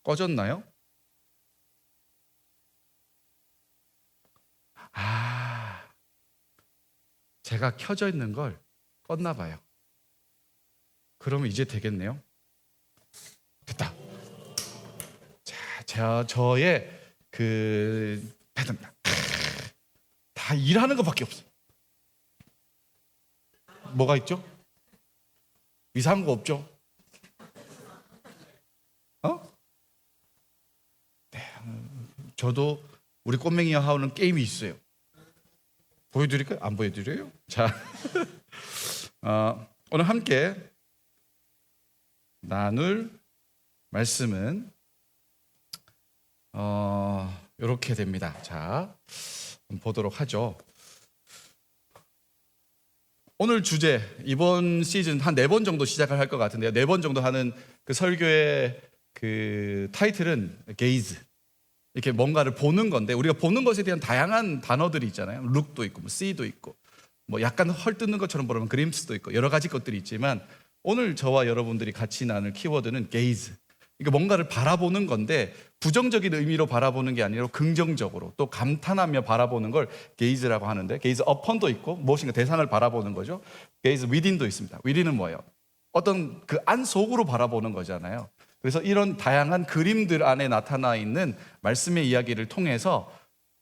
꺼졌나요? 제가 켜져 있는 걸 껐나 봐요. 그러면 이제 되겠네요. 됐다. 자, 저의 패턴 다 일하는 것밖에 없어요. 뭐가 있죠? 이상한 거 없죠? 네, 저도 우리 꼬맹이와 하는 게임이 있어요. 보여드릴까요? 안 보여드려요? 자, 오늘 함께 나눌 말씀은 이렇게 됩니다. 자, 보도록 하죠. 오늘 주제, 이번 시즌 한 4번 정도 시작을 할 것 같은데요. 4번 정도 하는 그 설교의 그 타이틀은 게이즈. 이렇게 뭔가를 보는 건데, 우리가 보는 것에 대한 다양한 단어들이 있잖아요. 룩도 있고, 뭐 씨도 있고, 뭐 약간 헐뜯는 것처럼 보면 그림스도 있고, 여러 가지 것들이 있지만, 오늘 저와 여러분들이 같이 나눌 키워드는 게이즈. 그러니까 뭔가를 바라보는 건데, 부정적인 의미로 바라보는 게 아니라 긍정적으로 또 감탄하며 바라보는 걸 게이즈라고 하는데, 게이즈 어펀도 있고, 무엇인가 대상을 바라보는 거죠. 게이즈 위딘도 있습니다. 위딘은 뭐예요? 어떤 그 안 속으로 바라보는 거잖아요. 그래서 이런 다양한 그림들 안에 나타나 있는 말씀의 이야기를 통해서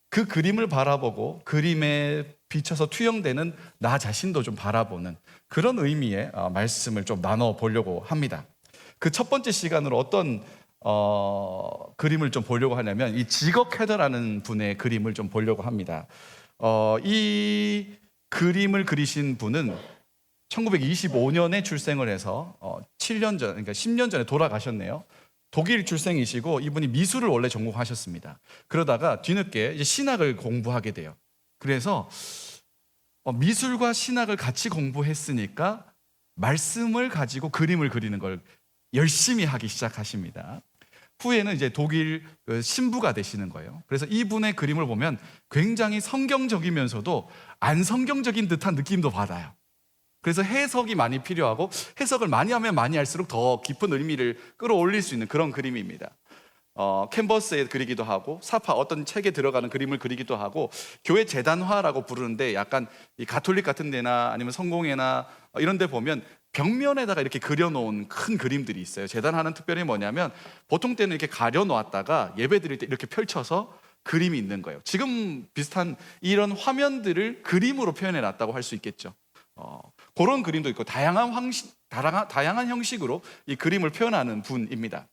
그 그림을 바라보고 그림에 비춰서 투영되는 나 자신도 좀 바라보는 그런 의미의 말씀을 좀 나눠보려고 합니다. 그 첫 번째 시간으로 어떤 그림을 좀 보려고 하냐면 이 지거 캐더라는 분의 그림을 좀 보려고 합니다. 이 그림을 그리신 분은 1925년에 출생을 해서 7년 전, 그러니까 10년 전에 돌아가셨네요. 독일 출생이시고 이분이 미술을 원래 전공하셨습니다. 그러다가 뒤늦게 이제 신학을 공부하게 돼요. 그래서 미술과 신학을 같이 공부했으니까 말씀을 가지고 그림을 그리는 걸 열심히 하기 시작하십니다. 후에는 이제 독일 신부가 되시는 거예요. 그래서 이분의 그림을 보면 굉장히 성경적이면서도 안 성경적인 듯한 느낌도 받아요. 그래서 해석이 많이 필요하고 해석을 많이 하면 많이 할수록 더 깊은 의미를 끌어올릴 수 있는 그런 그림입니다. 캔버스에 그리기도 하고 사파 어떤 책에 들어가는 그림을 그리기도 하고 교회 재단화라고 부르는데 약간 이 가톨릭 같은 데나 아니면 성공회나 이런 데 보면 벽면에다가 이렇게 그려놓은 큰 그림들이 있어요. 재단화는 특별히 뭐냐면 보통 때는 이렇게 가려놓았다가 예배 드릴 때 이렇게 펼쳐서 그림이 있는 거예요. 지금 비슷한 이런 화면들을 그림으로 표현해 놨다고 할 수 있겠죠. 그런 그림도 있고 다양한 형식으로 이 그림을 표현하는 분입니다.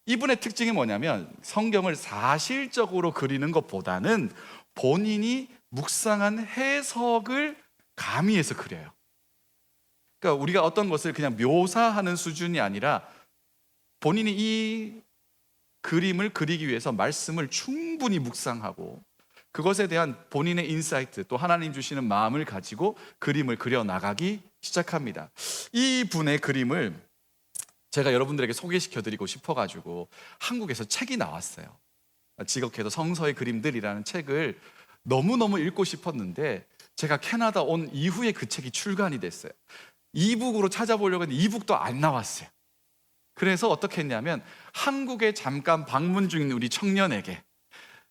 이분의 특징이 뭐냐면 성경을 사실적으로 그리는 것보다는 본인이 묵상한 해석을 가미해서 그려요. 그러니까 우리가 어떤 것을 그냥 묘사하는 수준이 아니라 본인이 이 그림을 그리기 위해서 말씀을 충분히 묵상하고 그것에 대한 본인의 인사이트 또 하나님 주시는 마음을 가지고 그림을 그려나가기 시작합니다. 이 분의 그림을 제가 여러분들에게 소개시켜드리고 싶어가지고 한국에서 책이 나왔어요. 지극해도 성서의 그림들이라는 책을 너무너무 읽고 싶었는데 제가 캐나다 온 이후에 그 책이 출간이 됐어요. 이북으로 찾아보려고 했는데 이북도 안 나왔어요. 그래서 어떻게 했냐면 한국에 잠깐 방문 중인 우리 청년에게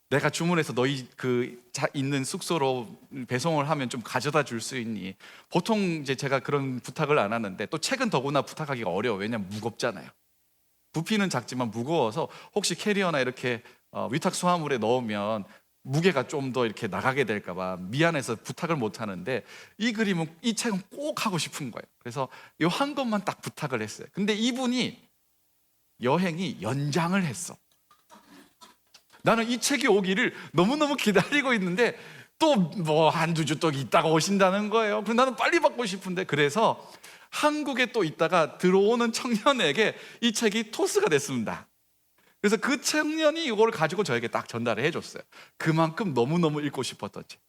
내가 주문해서 너희 있는 숙소로 배송을 하면 좀 가져다 줄 수 있니? 보통 이제 제가 그런 부탁을 안 하는데 또 책은 더구나 부탁하기가 어려워요. 왜냐면 무겁잖아요. 부피는 작지만 무거워서 혹시 캐리어나 이렇게 위탁 수화물에 넣으면 무게가 좀 더 이렇게 나가게 될까 봐 미안해서 부탁을 못 하는데 이 책은 꼭 하고 싶은 거예요. 그래서 이 한 것만 딱 부탁을 했어요. 근데 이분이 여행이 연장을 했어. 나는 이 책이 오기를 너무너무 기다리고 있는데 또 뭐 한두 주 또 있다가 오신다는 거예요. 그래서 나는 빨리 받고 싶은데 그래서 한국에 또 있다가 들어오는 청년에게 이 책이 토스가 됐습니다. 그래서 그 청년이 이걸 가지고 저에게 딱 전달을 해줬어요. 그만큼 너무너무 읽고 싶었던 책.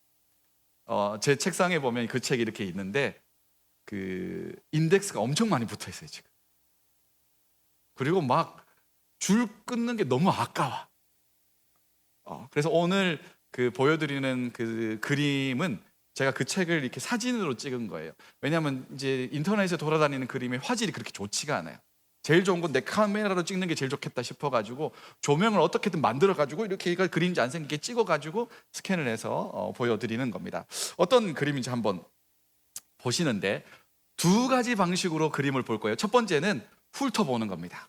제 책상에 보면 그 책이 이렇게 있는데 그 인덱스가 엄청 많이 붙어 있어요 지금. 그리고 막 줄 끊는 게 너무 아까워. 그래서 오늘 보여드리는 그 그림은 제가 그 책을 이렇게 사진으로 찍은 거예요. 왜냐하면 이제 인터넷에 돌아다니는 그림의 화질이 그렇게 좋지가 않아요. 제일 좋은 건 내 카메라로 찍는 게 제일 좋겠다 싶어가지고 조명을 어떻게든 만들어가지고 이렇게 그림자 안 생기게 찍어가지고 스캔을 해서 보여드리는 겁니다. 어떤 그림인지 한번 보시는데 두 가지 방식으로 그림을 볼 거예요. 첫 번째는 훑어보는 겁니다.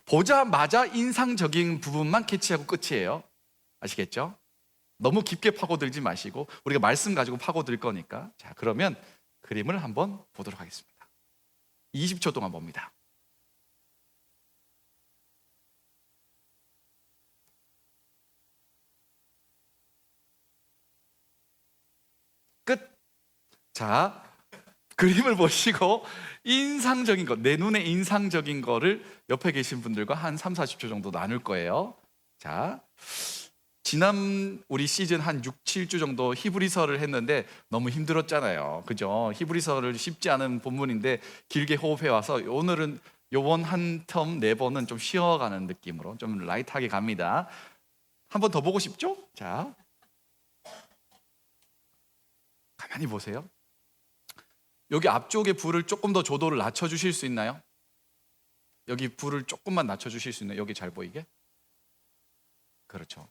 보자마자 인상적인 부분만 캐치하고 끝이에요. 아시겠죠? 너무 깊게 파고들지 마시고 우리가 말씀 가지고 파고들 거니까. 자, 그러면 그림을 한번 보도록 하겠습니다. 20초 동안 봅니다. 끝. 자, 그림을 보시고 인상적인 것, 내 눈에 인상적인 거를 옆에 계신 분들과 한 3, 40초 정도 나눌 거예요. 자, 지난 우리 시즌 한 6, 7주 정도 히브리서를 했는데 너무 힘들었잖아요. 그죠? 히브리서를 쉽지 않은 본문인데 길게 호흡해 와서 오늘은 요번 한 텀 4번은 좀 쉬어가는 느낌으로 좀 라이트하게 갑니다. 한 번 더 보고 싶죠? 자, 가만히 보세요. 여기 앞쪽에 불을 조금 더 조도를 낮춰주실 수 있나요? 여기 불을 조금만 낮춰주실 수 있나요? 여기 잘 보이게? 그렇죠.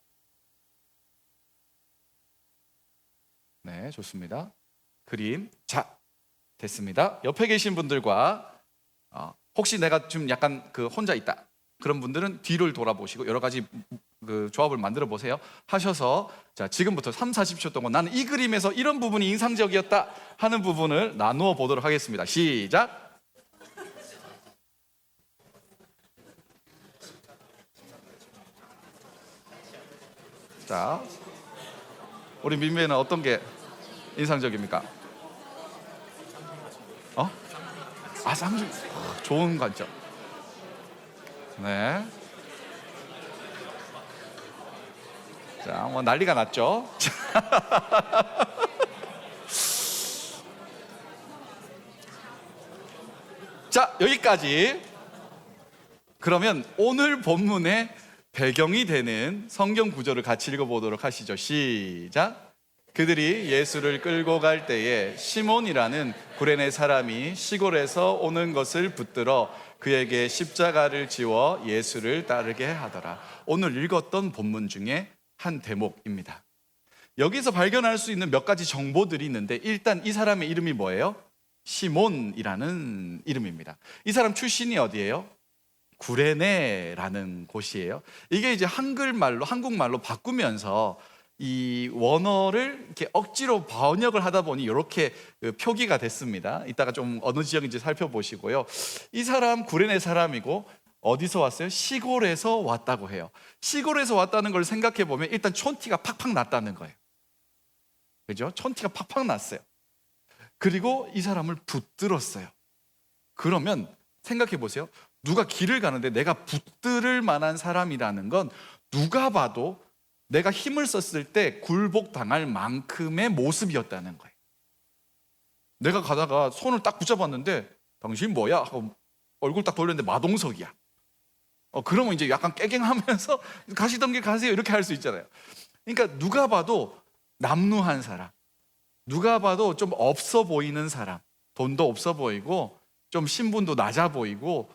네, 좋습니다. 그림, 자, 됐습니다. 옆에 계신 분들과 혹시 내가 좀 약간 혼자 있다 그런 분들은 뒤를 돌아보시고 여러 가지 그 조합을 만들어 보세요. 하셔서 자, 지금부터 3, 40초 동안 나는 이 그림에서 이런 부분이 인상적이었다 하는 부분을 나누어 보도록 하겠습니다. 시작. 자, 우리 민배는 어떤 게 인상적입니까? 쌍둥이. 좋은 관점. 네. 자, 뭐 난리가 났죠. 자, 여기까지. 그러면 오늘 본문의 배경이 되는 성경 구절을 같이 읽어보도록 하시죠. 시작. 그들이 예수를 끌고 갈 때에 시몬이라는 구레네 사람이 시골에서 오는 것을 붙들어 그에게 십자가를 지워 예수를 따르게 하더라. 오늘 읽었던 본문 중에 한 대목입니다. 여기서 발견할 수 있는 몇 가지 정보들이 있는데 일단 이 사람의 이름이 뭐예요? 시몬이라는 이름입니다. 이 사람 출신이 어디예요? 구레네라는 곳이에요. 이게 이제 한국말로 바꾸면서 이 원어를 이렇게 억지로 번역을 하다 보니 이렇게 표기가 됐습니다. 이따가 좀 어느 지역인지 살펴보시고요. 이 사람 구레네 사람이고 어디서 왔어요? 시골에서 왔다고 해요. 시골에서 왔다는 걸 생각해 보면 일단 촌티가 팍팍 났다는 거예요. 그죠? 촌티가 팍팍 났어요. 그리고 이 사람을 붙들었어요. 그러면 생각해 보세요. 누가 길을 가는데 내가 붙들을 만한 사람이라는 건 누가 봐도 내가 힘을 썼을 때 굴복당할 만큼의 모습이었다는 거예요. 내가 가다가 손을 딱 붙잡았는데 당신 뭐야? 하고 얼굴 딱 돌렸는데 마동석이야. 그러면 이제 약간 깨갱하면서 가시던 길 가세요 이렇게 할 수 있잖아요. 그러니까 누가 봐도 남루한 사람, 누가 봐도 좀 없어 보이는 사람, 돈도 없어 보이고 좀 신분도 낮아 보이고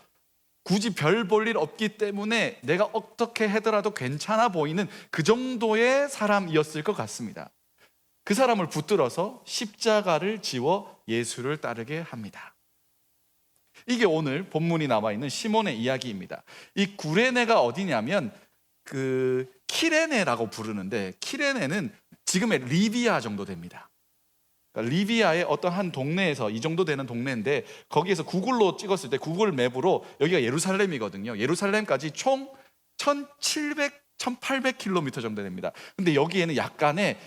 굳이 별 볼 일 없기 때문에 내가 어떻게 하더라도 괜찮아 보이는 그 정도의 사람이었을 것 같습니다. 그 사람을 붙들어서 십자가를 지워 예수를 따르게 합니다. 이게 오늘 본문이 남아있는 시몬의 이야기입니다. 이 구레네가 어디냐면 키레네라고 부르는데 키레네는 지금의 리비아 정도 됩니다. 그러니까 리비아의 어떤 한 동네에서 이 정도 되는 동네인데 거기에서 구글로 찍었을 때 구글 맵으로 여기가 예루살렘이거든요. 예루살렘까지 총 1800km 정도 됩니다. 근데 여기에는 약간의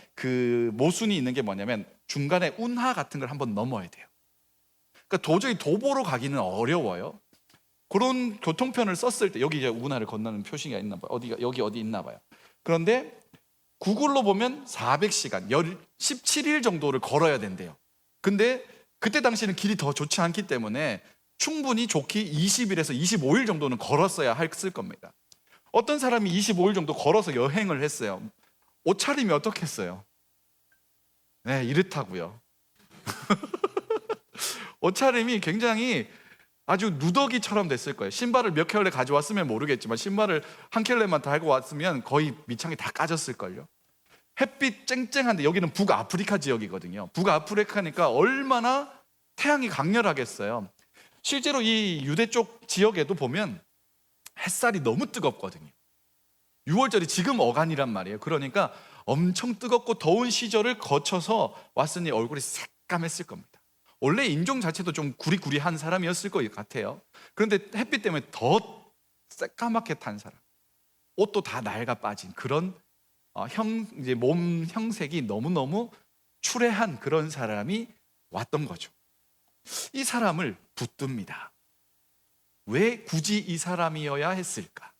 모순이 있는 게 뭐냐면 중간에 운하 같은 걸 한번 넘어야 돼요. 그러니까 도저히 도보로 가기는 어려워요. 그런 교통편을 썼을 때 여기 이제 운하를 건너는 표시가 있나 봐요. 여기 어디 있나 봐요. 그런데 구글로 보면 400시간, 17일 정도를 걸어야 된대요. 근데 그때 당시에는 길이 더 좋지 않기 때문에 충분히 좋게 20일에서 25일 정도는 걸었어야 했을 겁니다. 어떤 사람이 25일 정도 걸어서 여행을 했어요. 옷차림이 어떻겠어요? 네, 이렇다고요. 옷차림이 굉장히 아주 누더기처럼 됐을 거예요. 신발을 몇 켤레 가져왔으면 모르겠지만 신발을 한 켤레만 달고 왔으면 거의 밑창이 다 까졌을걸요. 햇빛 쨍쨍한데, 여기는 북아프리카 지역이거든요. 북아프리카니까 얼마나 태양이 강렬하겠어요. 실제로 이 유대 쪽 지역에도 보면 햇살이 너무 뜨겁거든요. 6월절이 지금 어간이란 말이에요. 그러니까 엄청 뜨겁고 더운 시절을 거쳐서 왔으니 얼굴이 새까맸을 겁니다. 원래 인종 자체도 좀 구리구리한 사람이었을 것 같아요. 그런데 햇빛 때문에 더 새까맣게 탄 사람, 옷도 다 낡아 빠진 그런 이제 몸 형색이 너무너무 추레한 그런 사람이 왔던 거죠. 이 사람을 붙듭니다. 왜 굳이 이 사람이어야 했을까를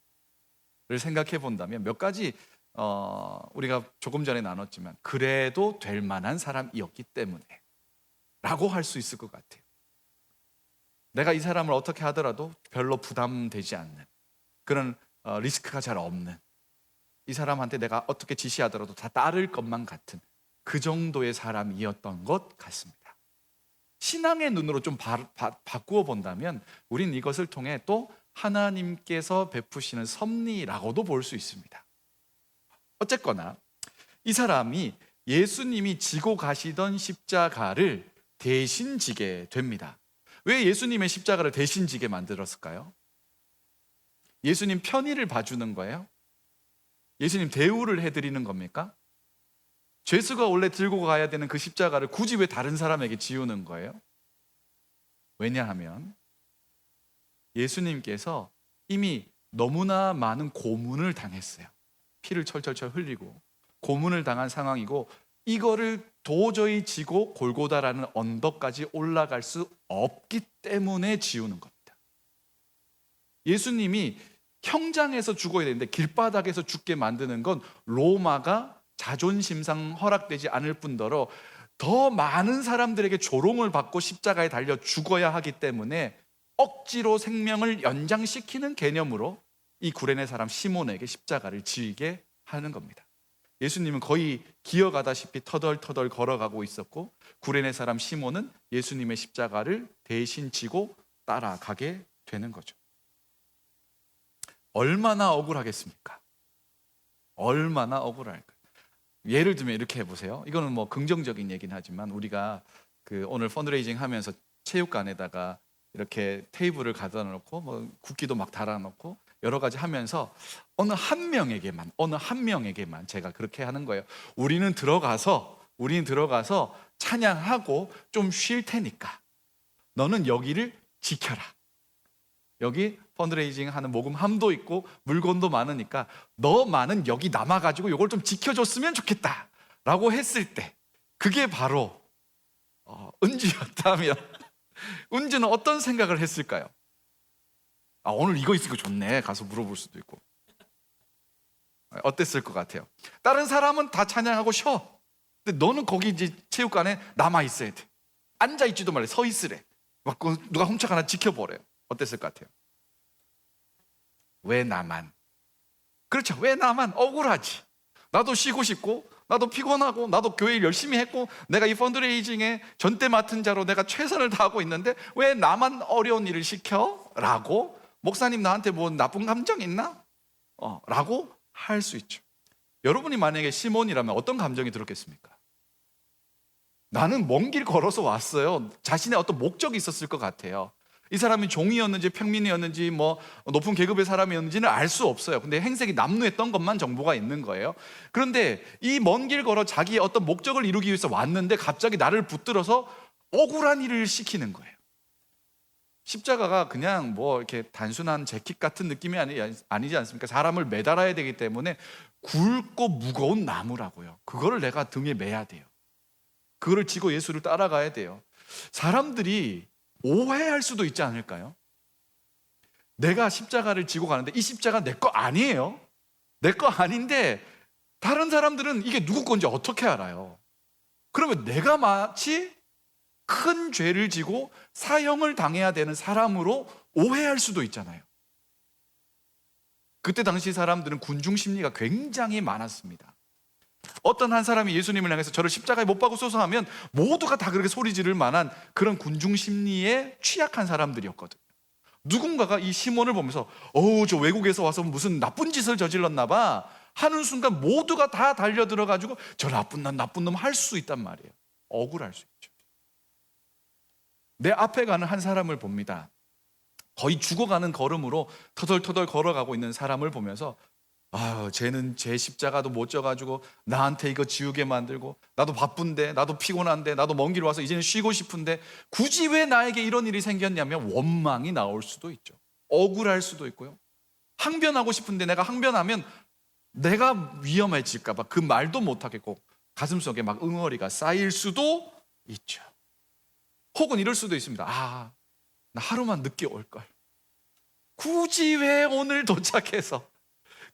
생각해 본다면 몇 가지 우리가 조금 전에 나눴지만 그래도 될 만한 사람이었기 때문에 라고 할 수 있을 것 같아요. 내가 이 사람을 어떻게 하더라도 별로 부담되지 않는 그런 리스크가 잘 없는, 이 사람한테 내가 어떻게 지시하더라도 다 따를 것만 같은 그 정도의 사람이었던 것 같습니다. 신앙의 눈으로 좀 바꾸어 본다면 우린 이것을 통해 또 하나님께서 베푸시는 섭리라고도 볼 수 있습니다. 어쨌거나 이 사람이 예수님이 지고 가시던 십자가를 대신 지게 됩니다. 왜 예수님의 십자가를 대신 지게 만들었을까요? 예수님 편의를 봐주는 거예요? 예수님 대우를 해드리는 겁니까? 죄수가 원래 들고 가야 되는 그 십자가를 굳이 왜 다른 사람에게 지우는 거예요? 왜냐하면 예수님께서 이미 너무나 많은 고문을 당했어요. 피를 철철철 흘리고 고문을 당한 상황이고, 이거를 도저히 지고 골고다라는 언덕까지 올라갈 수 없기 때문에 지우는 겁니다. 예수님이 형장에서 죽어야 되는데 길바닥에서 죽게 만드는 건 로마가 자존심상 허락되지 않을 뿐더러 더 많은 사람들에게 조롱을 받고 십자가에 달려 죽어야 하기 때문에 억지로 생명을 연장시키는 개념으로 이 구레네 사람 시몬에게 십자가를 지게 하는 겁니다. 예수님은 거의 기어가다시피 터덜터덜 걸어가고 있었고, 구레네 사람 시몬은 예수님의 십자가를 대신 지고 따라가게 되는 거죠. 얼마나 억울하겠습니까? 얼마나 억울할까요? 예를 들면 이렇게 해보세요. 이거는 뭐 긍정적인 얘기는 하지만 우리가 오늘 펀드레이징 하면서 체육관에다가 이렇게 테이블을 가져다 놓고 뭐 국기도 막 달아놓고 여러 가지 하면서 어느 한 명에게만 제가 그렇게 하는 거예요. 우리는 들어가서 찬양하고 좀 쉴 테니까 너는 여기를 지켜라. 여기 펀드레이징 하는 모금함도 있고 물건도 많으니까 너만은 여기 남아가지고 이걸 좀 지켜줬으면 좋겠다 라고 했을 때, 그게 바로 은주였다면 은주는 어떤 생각을 했을까요? 오늘 이거 있으니까 좋네, 가서 물어볼 수도 있고. 어땠을 것 같아요? 다른 사람은 다 찬양하고 쉬어. 근데 너는 거기 이제 체육관에 남아 있어야 돼. 앉아 있지도 말래, 서 있으래. 막 누가 훔쳐 하나 지켜보래요. 어땠을 것 같아요? 왜 나만? 그렇죠, 왜 나만? 억울하지. 나도 쉬고 싶고, 나도 피곤하고, 나도 교회 일 열심히 했고, 내가 이 펀드레이징에 전대 맡은 자로 내가 최선을 다하고 있는데 왜 나만 어려운 일을 시켜? 라고, 목사님 나한테 뭐 나쁜 감정 있나? 라고 할 수 있죠. 여러분이 만약에 시몬이라면 어떤 감정이 들었겠습니까? 나는 먼 길 걸어서 왔어요. 자신의 어떤 목적이 있었을 것 같아요. 이 사람이 종이었는지 평민이었는지 뭐 높은 계급의 사람이었는지는 알 수 없어요. 근데 행색이 남루했던 것만 정보가 있는 거예요. 그런데 이 먼 길 걸어 자기의 어떤 목적을 이루기 위해서 왔는데 갑자기 나를 붙들어서 억울한 일을 시키는 거예요. 십자가가 그냥 뭐 이렇게 단순한 재킷 같은 느낌이 아니지 않습니까? 사람을 매달아야 되기 때문에 굵고 무거운 나무라고요. 그거를 내가 등에 매야 돼요. 그거를 지고 예수를 따라가야 돼요. 사람들이 오해할 수도 있지 않을까요? 내가 십자가를 지고 가는데 이 십자가 내 거 아니에요. 내 거 아닌데 다른 사람들은 이게 누구 건지 어떻게 알아요? 그러면 내가 마치 큰 죄를 지고 사형을 당해야 되는 사람으로 오해할 수도 있잖아요. 그때 당시 사람들은 군중 심리가 굉장히 많았습니다. 어떤 한 사람이 예수님을 향해서 저를 십자가에 못 박으소서 하면 모두가 다 그렇게 소리 지를 만한 그런 군중 심리에 취약한 사람들이었거든요. 누군가가 이 시몬을 보면서 어우, 저 외국에서 와서 무슨 나쁜 짓을 저질렀나 봐 하는 순간 모두가 다 달려들어 가지고 저 나쁜 놈 할 수 있단 말이에요. 억울할 수 있죠. 내 앞에 가는 한 사람을 봅니다. 거의 죽어가는 걸음으로 터덜터덜 걸어가고 있는 사람을 보면서 아, 쟤는 제 십자가도 못 져가지고 나한테 이거 지우게 만들고, 나도 바쁜데, 나도 피곤한데, 나도 먼 길 와서 이제는 쉬고 싶은데 굳이 왜 나에게 이런 일이 생겼냐면 원망이 나올 수도 있죠. 억울할 수도 있고요. 항변하고 싶은데 내가 항변하면 내가 위험해질까 봐 그 말도 못 하겠고 가슴속에 막 응어리가 쌓일 수도 있죠. 혹은 이럴 수도 있습니다. 아, 나 하루만 늦게 올걸. 굳이 왜 오늘 도착해서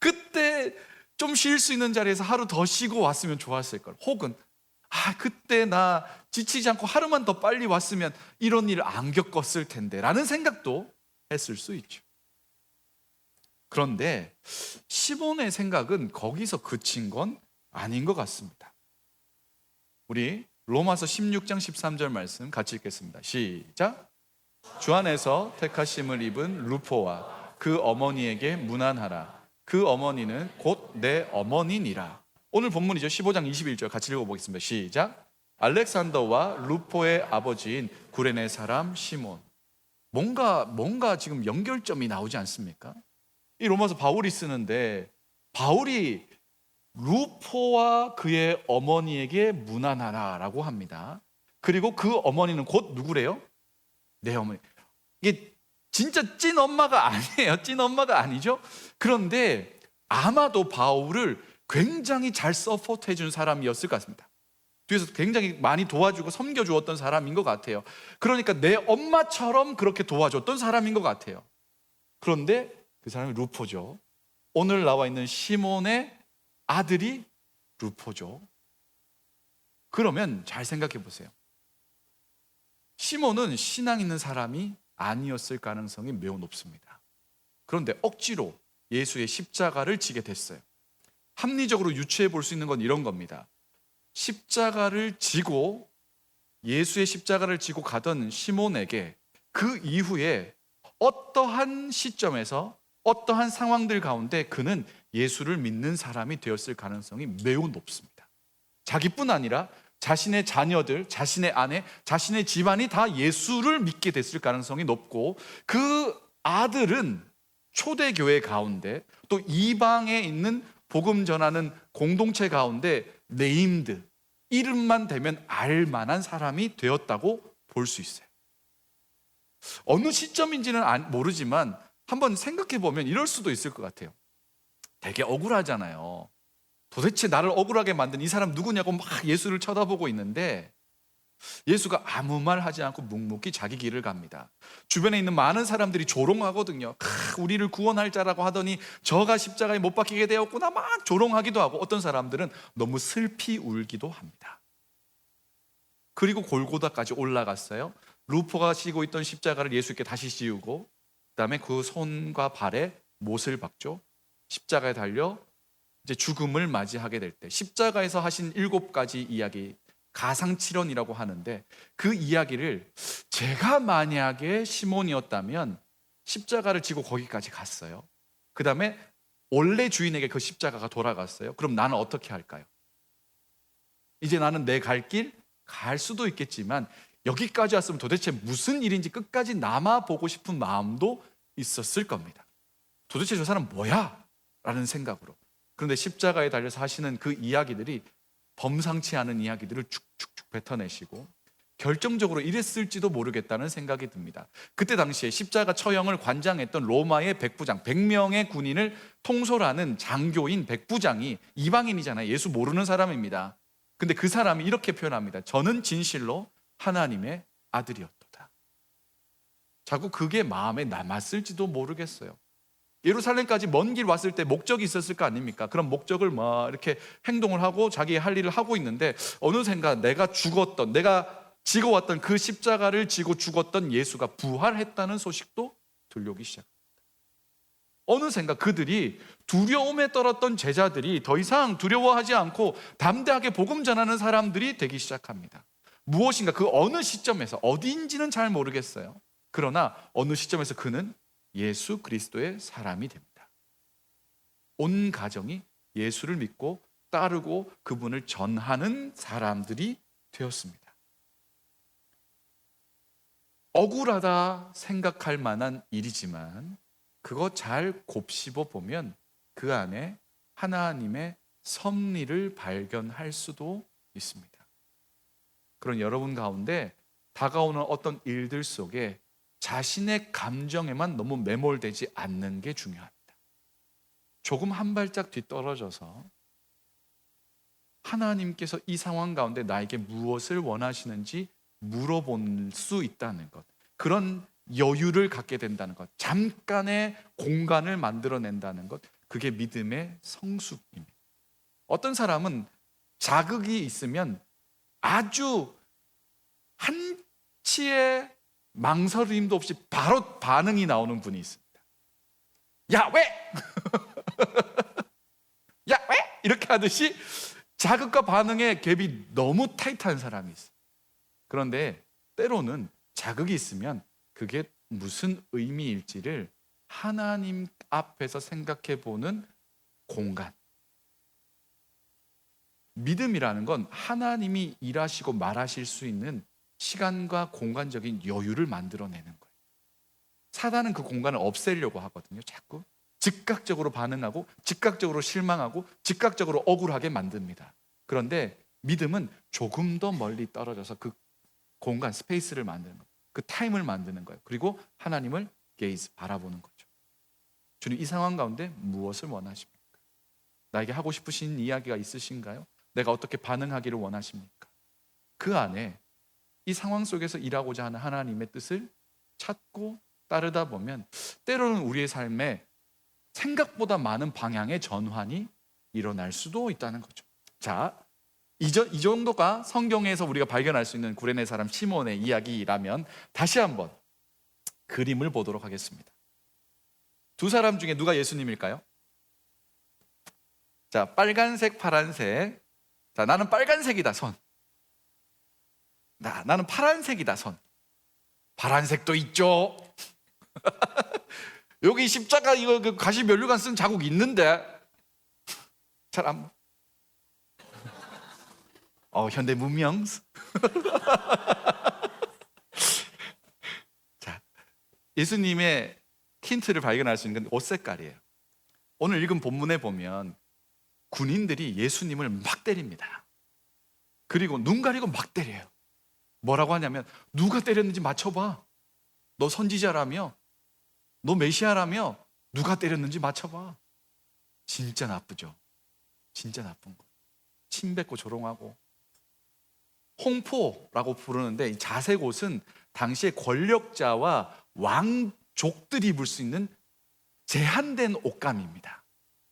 그때 좀 쉴 수 있는 자리에서 하루 더 쉬고 왔으면 좋았을 걸. 혹은 아, 그때 나 지치지 않고 하루만 더 빨리 왔으면 이런 일을 안 겪었을 텐데 라는 생각도 했을 수 있죠. 그런데 시몬의 생각은 거기서 그친 건 아닌 것 같습니다. 우리 로마서 16장 13절 말씀 같이 읽겠습니다. 시작. 주 안에서 택하심을 입은 루포와 그 어머니에게 문안하라. 그 어머니는 곧 내 어머니니라. 오늘 본문이죠. 15장 21절 같이 읽어보겠습니다. 시작. 알렉산더와 루포의 아버지인 구레네 사람 시몬. 뭔가 지금 연결점이 나오지 않습니까? 이 로마서 바울이 쓰는데 바울이 루포와 그의 어머니에게 문안하라라고 합니다. 그리고 그 어머니는 곧 누구래요? 내 어머니. 이게 진짜 찐 엄마가 아니에요. 찐 엄마가 아니죠. 그런데 아마도 바울을 굉장히 잘 서포트해 준 사람이었을 것 같습니다. 뒤에서 굉장히 많이 도와주고 섬겨주었던 사람인 것 같아요. 그러니까 내 엄마처럼 그렇게 도와줬던 사람인 것 같아요. 그런데 그 사람이 루포죠. 오늘 나와 있는 시몬의 아들이 루포죠. 그러면 잘 생각해 보세요. 시몬은 신앙 있는 사람이 아니었을 가능성이 매우 높습니다. 그런데 억지로 예수의 십자가를 지게 됐어요. 합리적으로 유추해 볼 수 있는 건 이런 겁니다. 십자가를 지고 예수의 십자가를 지고 가던 시몬에게 그 이후에 어떠한 시점에서 어떠한 상황들 가운데 그는 예수를 믿는 사람이 되었을 가능성이 매우 높습니다. 자기뿐 아니라 자신의 자녀들, 자신의 아내, 자신의 집안이 다 예수를 믿게 됐을 가능성이 높고, 그 아들은 초대교회 가운데 또 이방에 있는 복음 전하는 공동체 가운데 네임드, 이름만 대면 알만한 사람이 되었다고 볼 수 있어요. 어느 시점인지는 모르지만 한번 생각해 보면 이럴 수도 있을 것 같아요. 되게 억울하잖아요. 도대체 나를 억울하게 만든 이 사람 누구냐고 막 예수를 쳐다보고 있는데 예수가 아무 말 하지 않고 묵묵히 자기 길을 갑니다. 주변에 있는 많은 사람들이 조롱하거든요. 우리를 구원할 자라고 하더니 저가 십자가에 못 박히게 되었구나 막 조롱하기도 하고, 어떤 사람들은 너무 슬피 울기도 합니다. 그리고 골고다까지 올라갔어요. 루포가 지고 있던 십자가를 예수께 다시 씌우고, 그다음에 그 손과 발에 못을 박죠. 십자가에 달려 이제 죽음을 맞이하게 될 때 십자가에서 하신 7가지 이야기, 가상칠언이라고 하는데, 그 이야기를 제가 만약에 시몬이었다면 십자가를 지고 거기까지 갔어요. 그 다음에 원래 주인에게 그 십자가가 돌아갔어요. 그럼 나는 어떻게 할까요? 이제 나는 내 갈 길 갈 수도 있겠지만 여기까지 왔으면 도대체 무슨 일인지 끝까지 남아보고 싶은 마음도 있었을 겁니다. 도대체 저 사람 뭐야? 라는 생각으로. 그런데 십자가에 달려서 하시는 그 이야기들이 범상치 않은 이야기들을 쭉쭉쭉 뱉어내시고 결정적으로 이랬을지도 모르겠다는 생각이 듭니다. 그때 당시에 십자가 처형을 관장했던 로마의 백부장, 100명의 군인을 통솔하는 장교인 백부장이 이방인이잖아요. 예수 모르는 사람입니다. 근데 그 사람이 이렇게 표현합니다. 저는 진실로 하나님의 아들이었도다. 자꾸 그게 마음에 남았을지도 모르겠어요. 예루살렘까지 먼 길 왔을 때 목적이 있었을 거 아닙니까? 그런 목적을 막 이렇게 행동을 하고 자기 할 일을 하고 있는데, 어느샌가 내가 지고 왔던 그 십자가를 지고 죽었던 예수가 부활했다는 소식도 들려오기 시작합니다. 어느샌가 그들이 두려움에 떨었던 제자들이 더 이상 두려워하지 않고 담대하게 복음 전하는 사람들이 되기 시작합니다. 무엇인가 그 어느 시점에서, 어디인지는 잘 모르겠어요. 그러나 어느 시점에서 그는 예수 그리스도의 사람이 됩니다. 온 가정이 예수를 믿고 따르고 그분을 전하는 사람들이 되었습니다. 억울하다 생각할 만한 일이지만 그거 잘 곱씹어 보면 그 안에 하나님의 섭리를 발견할 수도 있습니다. 그런 여러분 가운데 다가오는 어떤 일들 속에 자신의 감정에만 너무 매몰되지 않는 게 중요합니다. 조금 한 발짝 뒤떨어져서 하나님께서 이 상황 가운데 나에게 무엇을 원하시는지 물어볼 수 있다는 것, 그런 여유를 갖게 된다는 것, 잠깐의 공간을 만들어낸다는 것, 그게 믿음의 성숙입니다. 어떤 사람은 자극이 있으면 아주 한치의 망설임도 없이 바로 반응이 나오는 분이 있습니다. 야, 왜? 야, 왜? 이렇게 하듯이 자극과 반응의 갭이 너무 타이트한 사람이 있어요. 그런데 때로는 자극이 있으면 그게 무슨 의미일지를 하나님 앞에서 생각해 보는 공간. 믿음이라는 건 하나님이 일하시고 말하실 수 있는 시간과 공간적인 여유를 만들어내는 거예요. 사단은 그 공간을 없애려고 하거든요. 자꾸 즉각적으로 반응하고 즉각적으로 실망하고 즉각적으로 억울하게 만듭니다. 그런데 믿음은 조금 더 멀리 떨어져서 그 공간, 스페이스를 만드는 거예요. 그 타임을 만드는 거예요. 그리고 하나님을 게이즈, 바라보는 거죠. 주님, 이 상황 가운데 무엇을 원하십니까? 나에게 하고 싶으신 이야기가 있으신가요? 내가 어떻게 반응하기를 원하십니까? 그 안에 이 상황 속에서 일하고자 하는 하나님의 뜻을 찾고 따르다 보면 때로는 우리의 삶에 생각보다 많은 방향의 전환이 일어날 수도 있다는 거죠. 자, 이 정도가 성경에서 우리가 발견할 수 있는 구레네 사람 시몬의 이야기라면 다시 한번 그림을 보도록 하겠습니다. 두 사람 중에 누가 예수님일까요? 자, 빨간색, 파란색. 자, 나는 빨간색이다, 손. 나는 파란색이다, 손. 파란색도 있죠. 여기 십자가 이거 가시 면류관 쓴 자국 있는데 잘 안. 현대 문명. 자, 예수님의 힌트를 발견할 수 있는 건 옷 색깔이에요. 오늘 읽은 본문에 보면 군인들이 예수님을 막 때립니다. 그리고 눈 가리고 막 때려요. 뭐라고 하냐면 누가 때렸는지 맞춰봐. 너 선지자라며, 너 메시아라며 누가 때렸는지 맞춰봐. 진짜 나쁘죠. 진짜 나쁜 거. 침 뱉고 조롱하고. 홍포라고 부르는데 이 자색 옷은 당시의 권력자와 왕족들이 입을 수 있는 제한된 옷감입니다.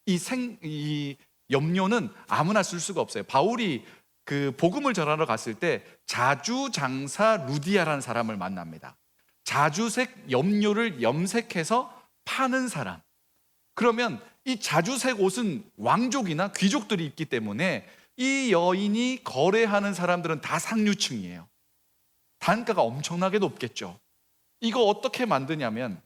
이 염료는 아무나 쓸 수가 없어요. 바울이 그 복음을 전하러 갔을 때 자주장사 루디아라는 사람을 만납니다. 자주색 염료를 염색해서 파는 사람. 그러면 이 자주색 옷은 왕족이나 귀족들이 입기 때문에 이 여인이 거래하는 사람들은 다 상류층이에요. 단가가 엄청나게 높겠죠. 이거 어떻게 만드냐면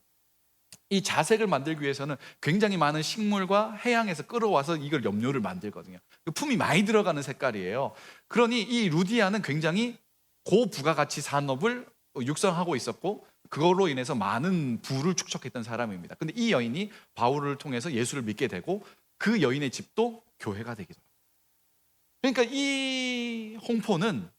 이 자색을 만들기 위해서는 굉장히 많은 식물과 해양에서 끌어와서 이걸 염료를 만들거든요. 품이 많이 들어가는 색깔이에요. 그러니 이 루디아는 굉장히 고부가가치 산업을 육성하고 있었고 그걸로 인해서 많은 부를 축적했던 사람입니다. 근데 이 여인이 바울을 통해서 예수를 믿게 되고 그 여인의 집도 교회가 되기도 합니다. 그러니까 이 홍포는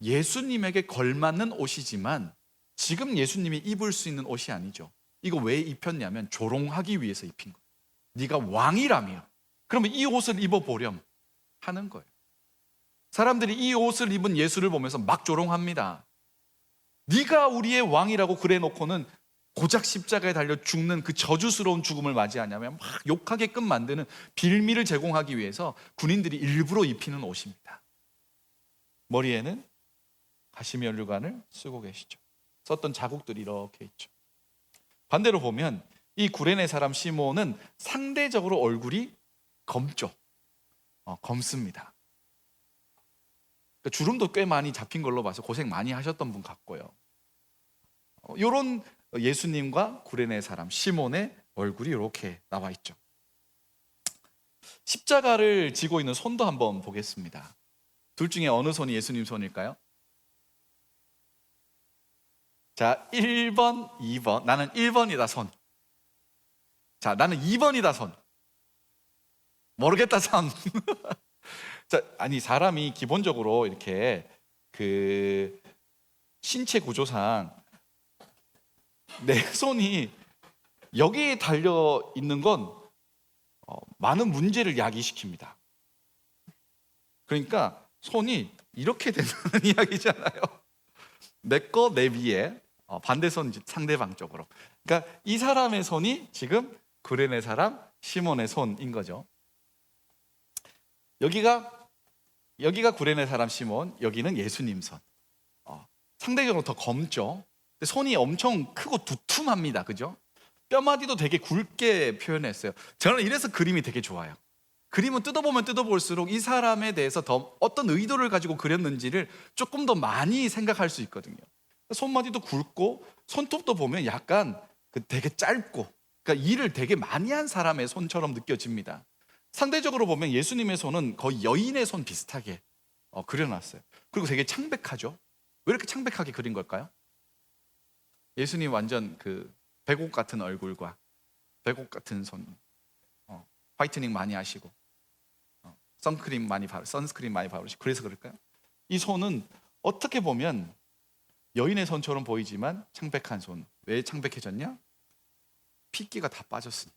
예수님에게 걸맞는 옷이지만 지금 예수님이 입을 수 있는 옷이 아니죠. 이거 왜 입혔냐면 조롱하기 위해서 입힌 거예요. 네가 왕이라며 그러면 이 옷을 입어보렴 하는 거예요. 사람들이 이 옷을 입은 예수를 보면서 막 조롱합니다. 네가 우리의 왕이라고 그래 놓고는 고작 십자가에 달려 죽는 그 저주스러운 죽음을 맞이하냐면 막 욕하게끔 만드는 빌미를 제공하기 위해서 군인들이 일부러 입히는 옷입니다. 머리에는 가시면류관을 쓰고 계시죠. 썼던 자국들이 이렇게 있죠. 반대로 보면 이 구레네 사람 시몬은 상대적으로 얼굴이 검죠. 검습니다. 그러니까 주름도 꽤 많이 잡힌 걸로 봐서 고생 많이 하셨던 분 같고요. 이런 예수님과 구레네 사람 시몬의 얼굴이 이렇게 나와 있죠. 십자가를 지고 있는 손도 한번 보겠습니다. 둘 중에 어느 손이 예수님 손일까요? 자, 1번, 2번. 나는 1번이다 손. 자, 나는 2번이다 손. 모르겠다 손. 자, 아니 사람이 기본적으로 이렇게 그 신체 구조상 내 손이 여기에 달려 있는 건 많은 문제를 야기시킵니다. 그러니까 손이 이렇게 된다는 이야기잖아요. 내 거 내 위에 반대손 상대방 쪽으로. 그러니까 이 사람의 손이 지금 구레네 사람 시몬의 손인 거죠. 여기가 구레네 사람 시몬, 여기는 예수님 손. 상대적으로 더 검죠. 근데 손이 엄청 크고 두툼합니다. 그죠? 뼈마디도 되게 굵게 표현했어요. 저는 이래서 그림이 되게 좋아요. 그림은 뜯어보면 뜯어볼수록 이 사람에 대해서 더 어떤 의도를 가지고 그렸는지를 조금 더 많이 생각할 수 있거든요. 손마디도 굵고 손톱도 보면 약간 되게 짧고, 그러니까 일을 되게 많이 한 사람의 손처럼 느껴집니다. 상대적으로 보면 예수님의 손은 거의 여인의 손 비슷하게 그려놨어요. 그리고 되게 창백하죠. 왜 이렇게 창백하게 그린 걸까요? 예수님 완전 백옥 같은 얼굴과 백옥 같은 손, 화이트닝 많이 하시고 선스크림 많이 바르시고, 그래서 그럴까요? 이 손은 어떻게 보면 여인의 손처럼 보이지만 창백한 손. 왜 창백해졌냐? 핏기가 다 빠졌으니까.